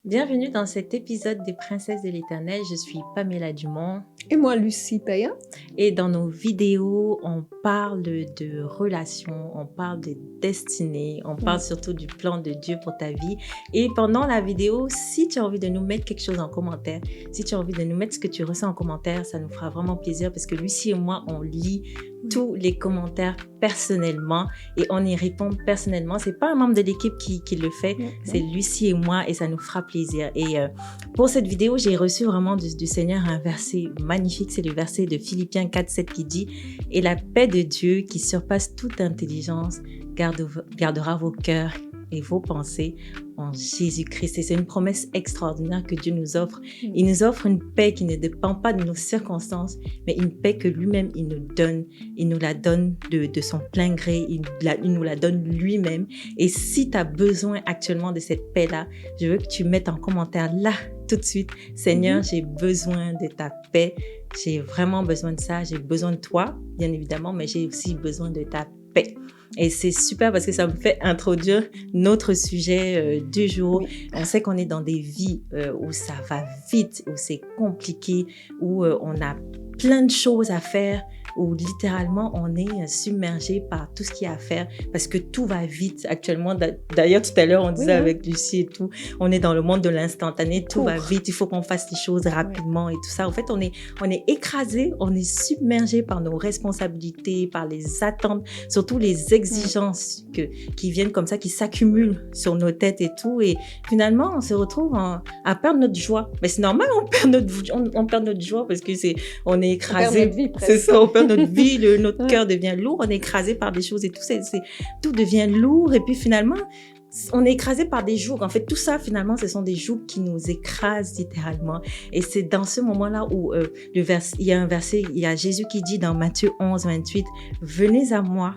Bienvenue dans cet épisode des Princesses de l'Éternel. Je suis Pamela Dumont. Et moi, Lucie Paya. Et dans nos vidéos, on parle de relations, on parle de destinée, on parle surtout du plan de Dieu pour ta vie. Et pendant la vidéo, si tu as envie de nous mettre quelque chose en commentaire, si tu as envie de nous mettre ce que tu ressens en commentaire, ça nous fera vraiment plaisir parce que Lucie et moi, on lit tous les commentaires personnellement et on y répond personnellement. C'est pas un membre de l'équipe qui le fait, c'est Lucie et moi et ça nous fera plaisir. Et pour cette vidéo, j'ai reçu vraiment du Seigneur un verset magnifique. C'est le verset de Philippiens 4:7 qui dit « Et la paix de Dieu qui surpasse toute intelligence gardera vos cœurs et vos pensées en Jésus-Christ. » Et c'est une promesse extraordinaire que Dieu nous offre. Il nous offre une paix qui ne dépend pas de nos circonstances, mais une paix que lui-même, il nous donne. Il nous la donne de son plein gré. Il nous la donne lui-même. Et si tu as besoin actuellement de cette paix-là, je veux que tu mettes en commentaire là, tout de suite, « Seigneur, j'ai besoin de ta paix. J'ai vraiment besoin de ça. J'ai besoin de toi, bien évidemment, mais j'ai aussi besoin de ta paix. » Et c'est super parce que ça me fait introduire notre sujet du jour. On sait qu'on est dans des vies où ça va vite, où c'est compliqué, où on a plein de choses à faire, où littéralement on est submergé par tout ce qu'il y a à faire parce que tout va vite actuellement. D'ailleurs, tout à l'heure, on disait avec Lucie et tout, on est dans le monde de l'instantané, tout va vite, il faut qu'on fasse les choses rapidement et tout ça. En fait, on est écrasé, on est submergé par nos responsabilités, par les attentes, surtout les exigences qui viennent comme ça, qui s'accumulent sur nos têtes et tout. Et finalement, on se retrouve à perdre notre joie. Mais c'est normal, on perd notre joie parce que on est écrasé. On perd notre vie, presque. C'est ça, on perd notre vie, notre cœur devient lourd, on est écrasé par des choses et tout, tout devient lourd. Et puis finalement, on est écrasé par des jougs. En fait, tout ça, finalement, ce sont des jougs qui nous écrasent littéralement. Et c'est dans ce moment-là où il y a un verset, il y a Jésus qui dit dans Matthieu 11:28, « Venez à moi,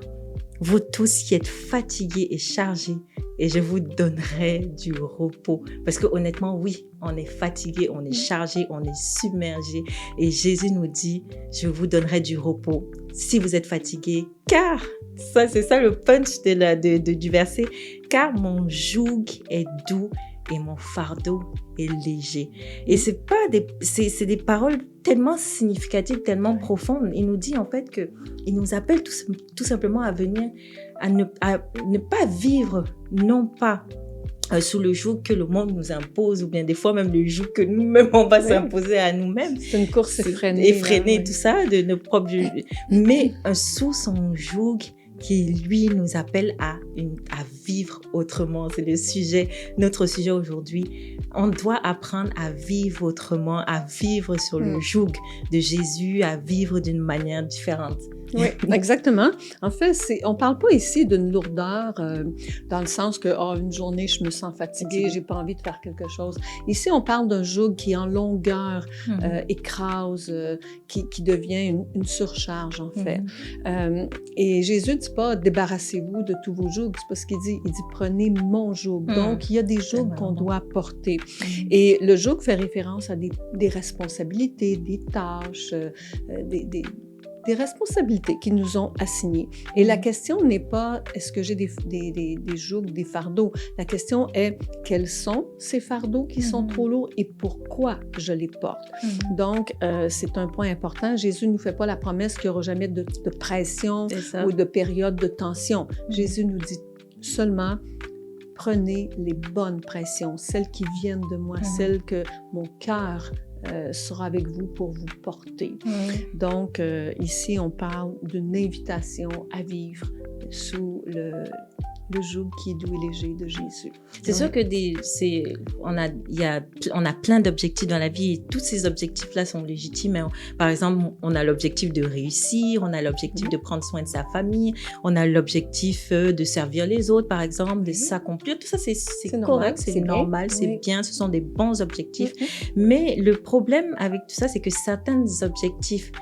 vous tous qui êtes fatigués et chargés, et je vous donnerai du repos. » Parce que honnêtement, oui, on est fatigué, on est chargé, on est submergé. Et Jésus nous dit, je vous donnerai du repos si vous êtes fatigué. Car, ça, c'est ça le punch du verset, car mon joug est doux et mon fardeau est léger. Et c'est des paroles tellement significatives, tellement profondes. Il nous dit en fait il nous appelle tout simplement à venir, à ne pas vivre, non pas sous le joug que le monde nous impose, ou bien des fois même le joug que nous-mêmes on va s'imposer à nous-mêmes. C'est une course effrénée. Tout ça, de nos propres juges. Mais sous son joug qui, lui, nous appelle à vivre autrement. C'est notre sujet aujourd'hui. On doit apprendre à vivre autrement, à vivre sur le joug de Jésus, à vivre d'une manière différente. Oui, exactement. En fait, on parle pas ici d'une lourdeur dans le sens que une journée, je me sens fatiguée, j'ai pas envie de faire quelque chose. Ici, on parle d'un joug qui, en longueur, écrase, qui devient une surcharge, en fait. Et Jésus dit pas « débarrassez-vous de tous vos jougs », c'est parce qu'il dit « prenez mon joug ». Donc, il y a des jougs qu'on doit porter. Et le joug fait référence à des responsabilités, des tâches, des responsabilités qui nous ont assignées. Et la question n'est pas est-ce que j'ai des jougs, des fardeaux. La question est quels sont ces fardeaux qui sont trop lourds et pourquoi je les porte. Donc, c'est un point important. Jésus ne nous fait pas la promesse qu'il n'y aura jamais de pression ou de période de tension. Jésus nous dit seulement prenez les bonnes pressions, celles qui viennent de moi, celles que mon cœur sera avec vous pour vous porter. Donc, ici, on parle d'une invitation à vivre sous le joug qui est doux et léger de Jésus. C'est sûr que on a plein d'objectifs dans la vie et tous ces objectifs-là sont légitimes. Hein. Par exemple, on a l'objectif de réussir, on a l'objectif de prendre soin de sa famille, on a l'objectif de servir les autres, par exemple, de s'accomplir. Tout ça, c'est correct, c'est normal, c'est bien, ce sont des bons objectifs. Mais le problème avec tout ça, c'est que certains objectifs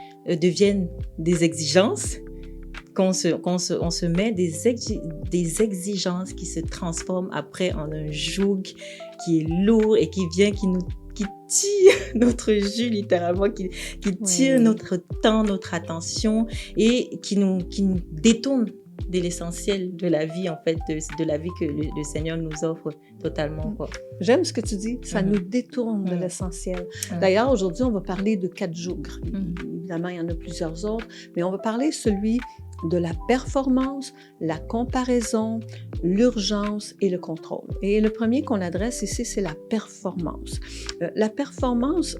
deviennent des exigences qu'on se met des exigences qui se transforment après en un joug qui est lourd et qui tire notre jus littéralement, qui tire notre temps, notre attention et qui nous détourne de l'essentiel de la vie, en fait, de la vie que le Seigneur nous offre totalement, quoi. J'aime ce que tu dis, ça nous détourne de l'essentiel. D'ailleurs, aujourd'hui, on va parler de 4 jours. Évidemment, il y en a plusieurs autres, mais on va parler celui de la performance, la comparaison, l'urgence et le contrôle. Et le premier qu'on adresse ici, c'est la performance. La performance,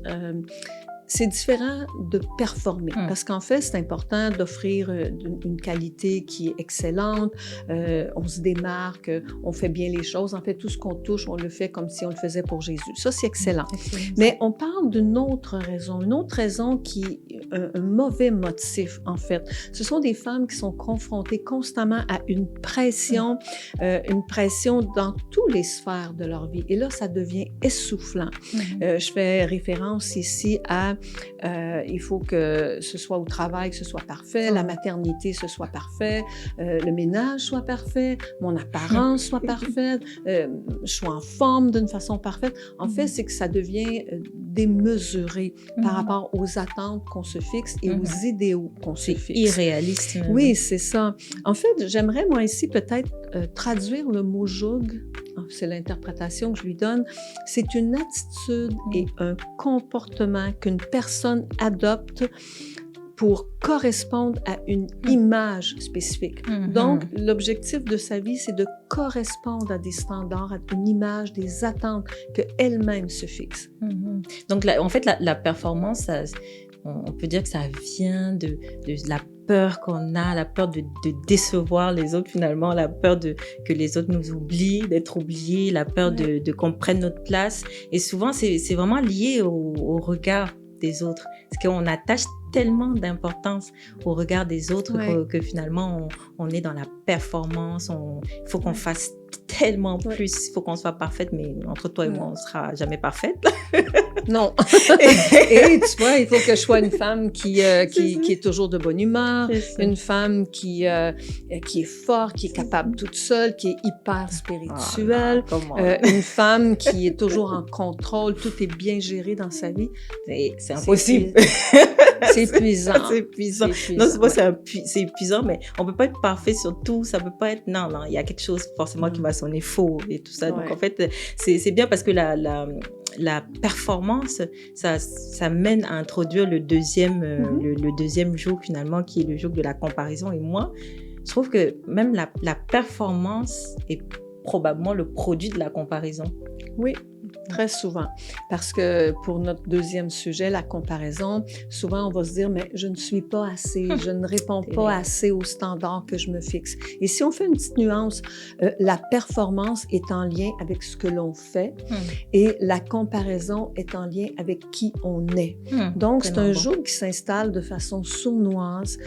c'est différent de performer, parce qu'en fait, c'est important d'offrir une qualité qui est excellente, on se démarque, on fait bien les choses. En fait, tout ce qu'on touche, on le fait comme si on le faisait pour Jésus. Ça, c'est excellent. Mais on parle d'une autre raison qui est un mauvais motif, en fait. Ce sont des femmes qui sont confrontées constamment à une pression dans toutes les sphères de leur vie. Et là, ça devient essoufflant. Je fais référence ici à il faut que ce soit au travail, que ce soit parfait, la maternité, ce soit parfait, le ménage soit parfait, mon apparence soit parfaite, je sois en forme d'une façon parfaite. En fait, c'est que ça devient démesuré par rapport aux attentes qu'on se fixe et aux idéaux qu'on se fixe. Irréaliste. Oui, c'est ça. En fait, j'aimerais, moi, ici, peut-être traduire le mot « joug ». C'est l'interprétation que je lui donne. C'est une attitude et un comportement qu'une personne adopte pour correspondre à une image spécifique. Donc, l'objectif de sa vie, c'est de correspondre à des standards, à une image, des attentes qu'elle-même se fixe. Donc, en fait, la performance, on peut dire que ça vient de la peur qu'on a, la peur de décevoir les autres finalement, la peur que les autres nous oublient, d'être oubliés, la peur de qu'on prenne notre place. Et souvent, c'est vraiment lié au regard des autres. Parce qu'on attache tellement d'importance au regard des autres que finalement, on est dans la performance. Il faut qu'on fasse tellement plus. Il faut qu'on soit parfaite, mais entre toi et moi, on ne sera jamais parfaite. Non. Et tu vois, il faut que je sois une femme qui est toujours de bonne humeur, une femme qui est forte, qui est capable toute seule, qui est hyper spirituelle, une femme qui est toujours en contrôle, tout est bien géré dans sa vie. C'est impossible. C'est épuisant. C'est épuisant. Non, c'est épuisant, mais on peut pas être parfait sur tout. Ça peut pas être... Non, il y a quelque chose forcément qui va sonner faux et tout ça. Donc, en fait, c'est bien parce que la performance, ça mène à introduire le deuxième joug, finalement, qui est le joug de la comparaison. Et moi, je trouve que même la performance est probablement le produit de la comparaison. Oui. Très souvent, parce que pour notre deuxième sujet, la comparaison, souvent on va se dire, mais je ne suis pas assez, je ne réponds pas assez aux standards que je me fixe. Et si on fait une petite nuance, la performance est en lien avec ce que l'on fait et la comparaison est en lien avec qui on est. Donc, c'est un joug qui s'installe de façon sournoise,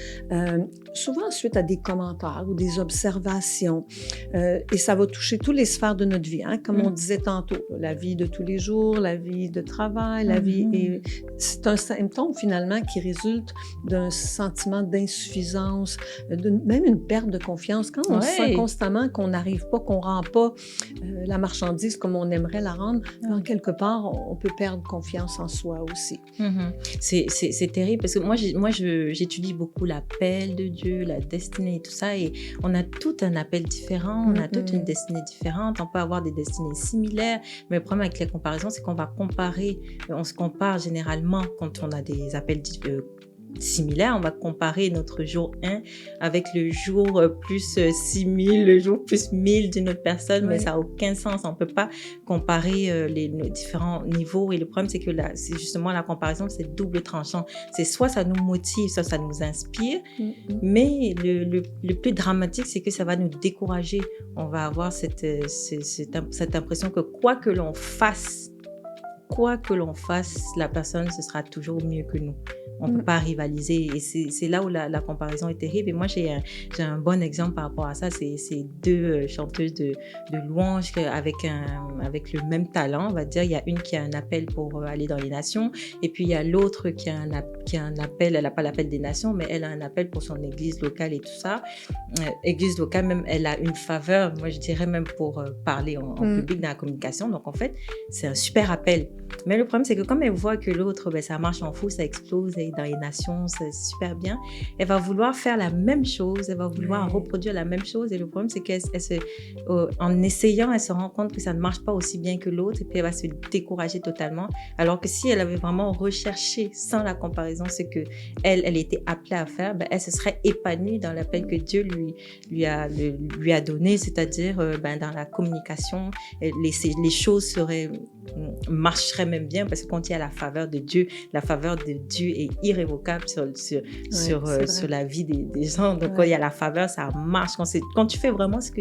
souvent suite à des commentaires ou des observations. Et ça va toucher toutes les sphères de notre vie, hein, comme on disait tantôt, la vie de tous les jours, la vie de travail, la vie... Et c'est un symptôme, finalement, qui résulte d'un sentiment d'insuffisance, même une perte de confiance. Quand on sent constamment qu'on n'arrive pas, qu'on ne rend pas la marchandise comme on aimerait la rendre, en quelque part, on peut perdre confiance en soi aussi. C'est terrible, parce que moi j'étudie beaucoup l'appel de Dieu, la destinée et tout ça, et on a tout un appel différent, on a toute une destinée différente, on peut avoir des destinées similaires, mais le problème avec les comparaisons, c'est qu'on va comparer, on se compare généralement quand on a des appels similaires, on va comparer notre jour 1 avec le jour plus 6000, le jour plus 1000 d'une autre personne, mais ça n'a aucun sens. On ne peut pas comparer nos différents niveaux. Et le problème, c'est que c'est justement la comparaison, c'est double tranchant. C'est soit ça nous motive, soit ça nous inspire, mais le plus dramatique, c'est que ça va nous décourager. On va avoir cette impression que quoi que l'on fasse, la personne, ce sera toujours mieux que nous. On ne peut pas rivaliser. Et c'est là où la comparaison est terrible. Et moi, j'ai un bon exemple par rapport à ça. C'est deux chanteuses de louanges avec le même talent, on va dire. Il y a une qui a un appel pour aller dans les nations. Et puis, il y a l'autre qui a un appel. Elle n'a pas l'appel des nations, mais elle a un appel pour son église locale et tout ça. Église locale, même, elle a une faveur, moi, je dirais même pour parler en public dans la communication. Donc, en fait, c'est un super appel. Mais le problème, c'est que comme elle voit que l'autre, ça marche en fou, ça explose, et dans les nations, c'est super bien. Elle va vouloir faire la même chose, elle va vouloir reproduire la même chose. Et le problème, c'est qu'en essayant, elle se rend compte que ça ne marche pas aussi bien que l'autre et puis elle va se décourager totalement. Alors que si elle avait vraiment recherché sans la comparaison ce que elle était appelée à faire, elle se serait épanouie dans l'appel que Dieu lui a donné, c'est-à-dire dans la communication, les choses marcheraient même bien parce que quand il y a la faveur de Dieu est irrévocable sur la vie des gens. Donc, quand il y a la faveur, ça marche. Quand tu fais vraiment ce que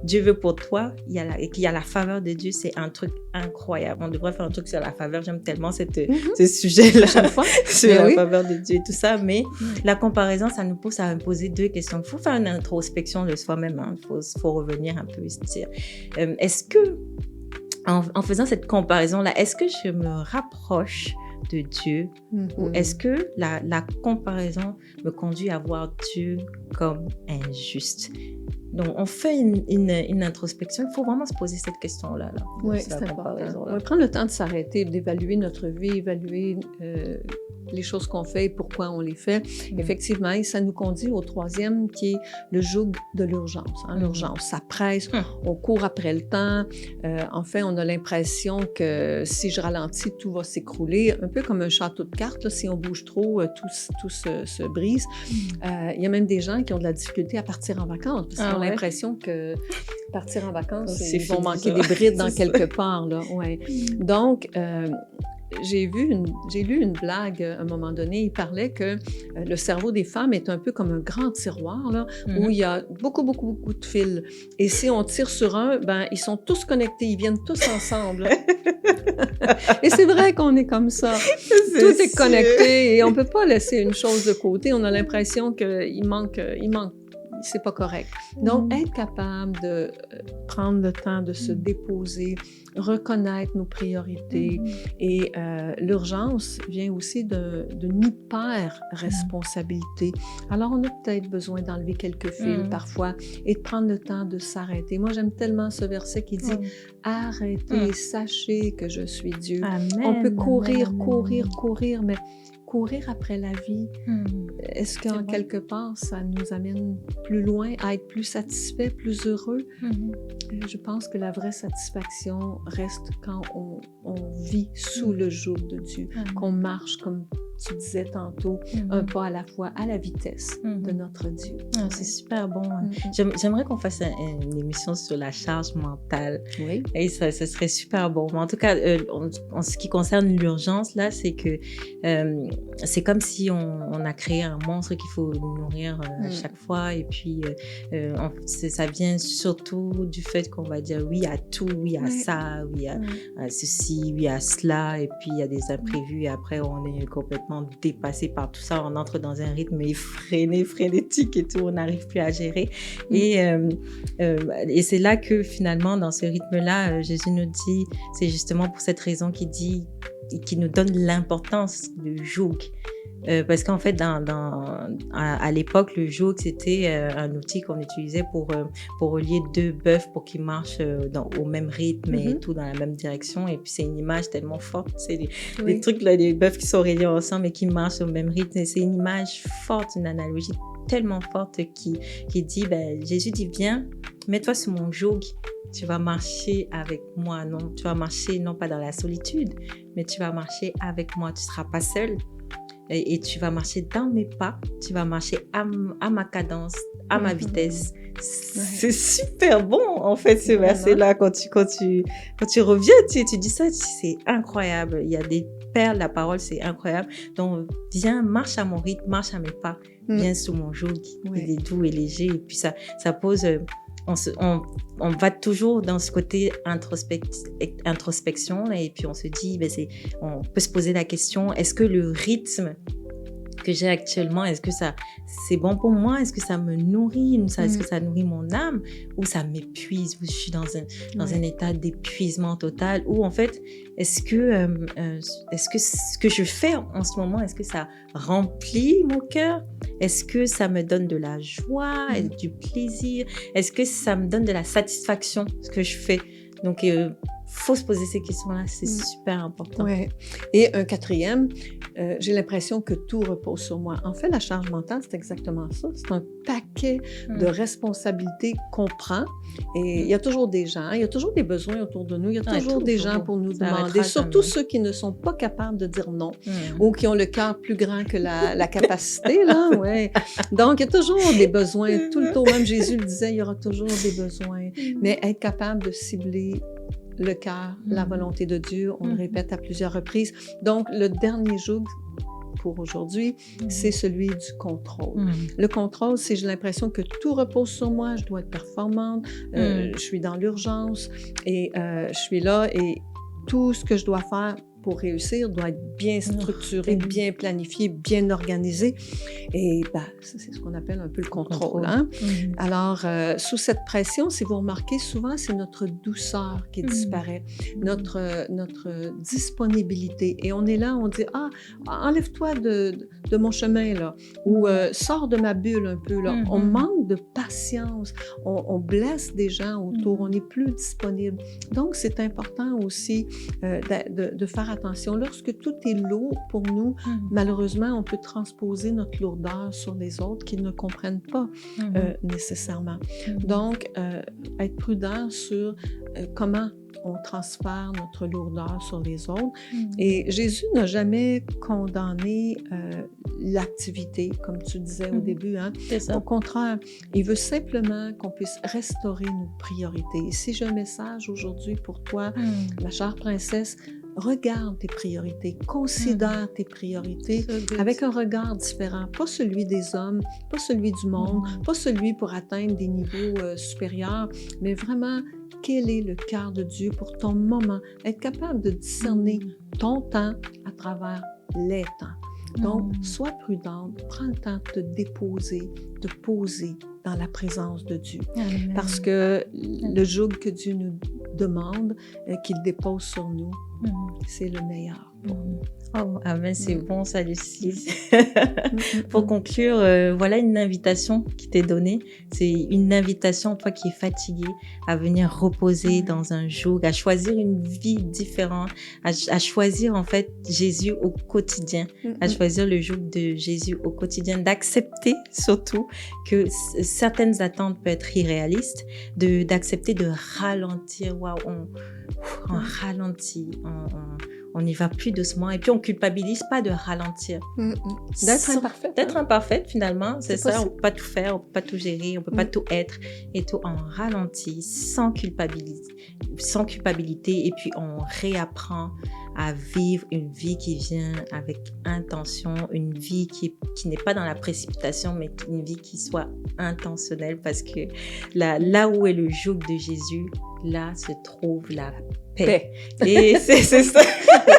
Dieu veut pour toi, et qu'il y a la faveur de Dieu, c'est un truc incroyable. On devrait faire un truc sur la faveur. J'aime tellement ce sujet-là sur la faveur de Dieu et tout ça. Mais la comparaison, ça nous pousse à poser deux questions. Il faut faire une introspection de soi-même. Il faut revenir un peu et se dire, est-ce que en faisant cette comparaison-là, est-ce que je me rapproche de Dieu ou est-ce que la comparaison me conduit à voir Dieu comme injuste? Donc, on fait une introspection. Il faut vraiment se poser cette question-là. Oui, c'est important. On va prendre le temps de s'arrêter, d'évaluer notre vie, évaluer les choses qu'on fait et pourquoi on les fait. Effectivement, et ça nous conduit au troisième qui est le joug de l'urgence. L'urgence, ça presse, on court après le temps. Enfin, on a l'impression que si je ralentis, tout va s'écrouler. Un peu comme un château de cartes, là, si on bouge trop, tout se brise. Il y a même des gens qui ont de la difficulté à partir en vacances parce qu'ils ont l'impression que partir en vacances, ils vont manquer des brides dans quelque part. Là. Ouais. Donc, j'ai lu une blague à un moment donné. Il parlait que le cerveau des femmes est un peu comme un grand tiroir là, où il y a beaucoup de fils. Et si on tire sur un, ils sont tous connectés, ils viennent tous ensemble. Et c'est vrai qu'on est comme ça. Tout est connecté et on ne peut pas laisser une chose de côté. On a l'impression qu'il manque. C'est pas correct. Donc, être capable de prendre le temps de se déposer, reconnaître nos priorités et l'urgence vient aussi d'une hyper-responsabilité. Alors, on a peut-être besoin d'enlever quelques fils parfois et de prendre le temps de s'arrêter. Moi, j'aime tellement ce verset qui dit « Arrêtez, sachez que je suis Dieu. » On peut courir, mais courir après la vie, est-ce qu'en quelque part, ça nous amène plus loin, à être plus satisfait, plus heureux? Je pense que la vraie satisfaction reste quand on vit sous le joug de Dieu, qu'on marche, comme tu disais tantôt, un pas à la fois, à la vitesse de notre Dieu. C'est super bon. J'aimerais qu'on fasse une émission sur la charge mentale. Oui. Et ça serait super bon. Mais en tout cas, en ce qui concerne l'urgence, là, c'est que c'est comme si on a créé un monstre qu'il faut nourrir à chaque fois. Et puis, ça vient surtout du fait qu'on va dire oui à tout, oui à ça, oui à ceci, oui à cela. Et puis, il y a des imprévus. Et après, on est complètement dépassé par tout ça. On entre dans un rythme effréné, frénétique et tout. On n'arrive plus à gérer. Et c'est là que finalement, dans ce rythme-là, Jésus nous dit, c'est justement pour cette raison qui nous donne l'importance du joug. Parce qu'en fait, à l'époque, le joug, c'était un outil qu'on utilisait pour relier deux bœufs pour qu'ils marchent au même rythme et tout dans la même direction. Et puis, c'est une image tellement forte. C'est les trucs, là, les bœufs qui sont reliés ensemble et qui marchent au même rythme. Et c'est une image forte, une analogie tellement forte qui dit, Jésus dit, viens, mets-toi sur mon joug. Tu vas marcher avec moi. Non, tu vas marcher non pas dans la solitude, mais tu vas marcher avec moi. Tu ne seras pas seul. Et tu vas marcher dans mes pas, tu vas marcher à ma cadence, à ma vitesse. C'est super bon, en fait, ce verset-là. Quand tu reviens, tu dis ça, c'est incroyable. Il y a des perles, la parole, c'est incroyable. Donc, viens, marche à mon rythme, marche à mes pas, viens sous mon joug. Il est doux et léger. Et puis, ça pose... On va toujours dans ce côté introspection et puis on se dit, on peut se poser la question, est-ce que le rythme que j'ai actuellement, est-ce que c'est bon pour moi? Est-ce que ça me nourrit? Est-ce que ça nourrit mon âme? Ou ça m'épuise? Ou je suis dans un état d'épuisement total? Ou en fait, est-ce que ce que je fais en ce moment, est-ce que ça remplit mon cœur? Est-ce que ça me donne de la joie et du plaisir? Est-ce que ça me donne de la satisfaction, ce que je fais? Donc, faut se poser ces questions-là, c'est super important. Ouais. Et un quatrième, j'ai l'impression que tout repose sur moi. En fait, la charge mentale, c'est exactement ça. C'est un paquet de responsabilités qu'on prend. Et il y a toujours des gens, il y a toujours des besoins autour de nous, il y a toujours des gens pour nous demander, surtout ceux qui ne sont pas capables de dire non ou qui ont le cœur plus grand que la capacité, là, ouais. Donc, il y a toujours des besoins tout le temps. Même Jésus le disait, il y aura toujours des besoins. Mais être capable de cibler le cœur, la volonté de Dieu, on le répète à plusieurs reprises. Donc, le dernier joug pour aujourd'hui, c'est celui du contrôle. Le contrôle, c'est j'ai l'impression que tout repose sur moi, je dois être performante, je suis dans l'urgence et je suis là et tout ce que je dois faire pour réussir doit être bien structuré, bien planifié, bien organisé. Et c'est ce qu'on appelle un peu le contrôle. Hein? Alors, sous cette pression, si vous remarquez, souvent, c'est notre douceur qui disparaît, notre disponibilité. Et on est là, on dit, enlève-toi de mon chemin, là, ou sors de ma bulle un peu, là. On manque de patience, on blesse des gens autour, on n'est plus disponible. Donc, c'est important aussi de faire attention. Lorsque tout est lourd pour nous, malheureusement, on peut transposer notre lourdeur sur les autres qui ne comprennent pas nécessairement. Donc, être prudent sur comment on transfère notre lourdeur sur les autres. Et Jésus n'a jamais condamné l'activité, comme tu disais au début. Hein? Au contraire, il veut simplement qu'on puisse restaurer nos priorités. Et si j'ai un message aujourd'hui pour toi, ma chère princesse, regarde tes priorités, considère tes priorités avec un regard différent, pas celui des hommes, pas celui du monde, pas celui pour atteindre des niveaux supérieurs, mais vraiment, quel est le cœur de Dieu pour ton moment? Être capable de discerner ton temps à travers les temps. Donc, sois prudente, prends le temps de te déposer, de poser dans la présence de Dieu. Amen. Parce que le joug que Dieu nous demande, qu'il dépose sur nous, c'est le meilleur pour nous. Oh, amen, c'est bon ça, Lucie. Pour conclure, voilà une invitation qui t'est donnée. C'est une invitation, toi qui es fatigué, à venir reposer dans un joug, à choisir une vie différente, à choisir en fait Jésus au quotidien, à choisir le joug de Jésus au quotidien, d'accepter surtout que certaines attentes peuvent être irréalistes, d'accepter de ralentir. Waouh, on ralentit, on n'y va plus doucement et puis on culpabilise pas de ralentir. D'être imparfaite. D'être imparfaite finalement, c'est ça. On peut pas tout faire, on peut pas tout gérer, on peut pas tout être et tout. On ralentit sans culpabilité et puis on réapprend à vivre une vie qui vient avec intention, une vie qui n'est pas dans la précipitation, mais une vie qui soit intentionnelle parce que là où est le joug de Jésus, là se trouve la paix. Et c'est ça.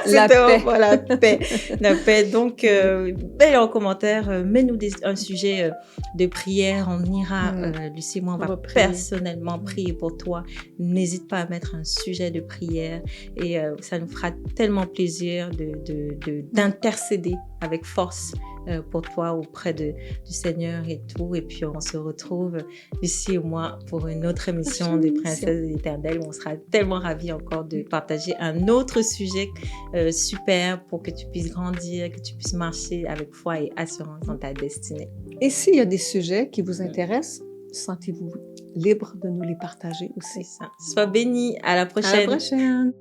La paix. Voilà, paix. La paix. Donc, en commentaire, mets-nous un sujet de prière. On ira, Lucie et moi, on va personnellement prier pour toi. N'hésite pas à mettre un sujet de prière et ça nous fera tellement plaisir d'intercéder avec force pour toi auprès du Seigneur et tout. Et puis, on se retrouve, Lucie et moi, pour une autre émission des Princesses de l'Éternel où on sera tellement ravis encore de partager un autre sujet super pour que tu puisses grandir, que tu puisses marcher avec foi et assurance dans ta destinée. Et s'il y a des sujets qui vous intéressent, sentez-vous libre de nous les partager aussi. C'est ça. Sois bénie. À la prochaine. À la prochaine.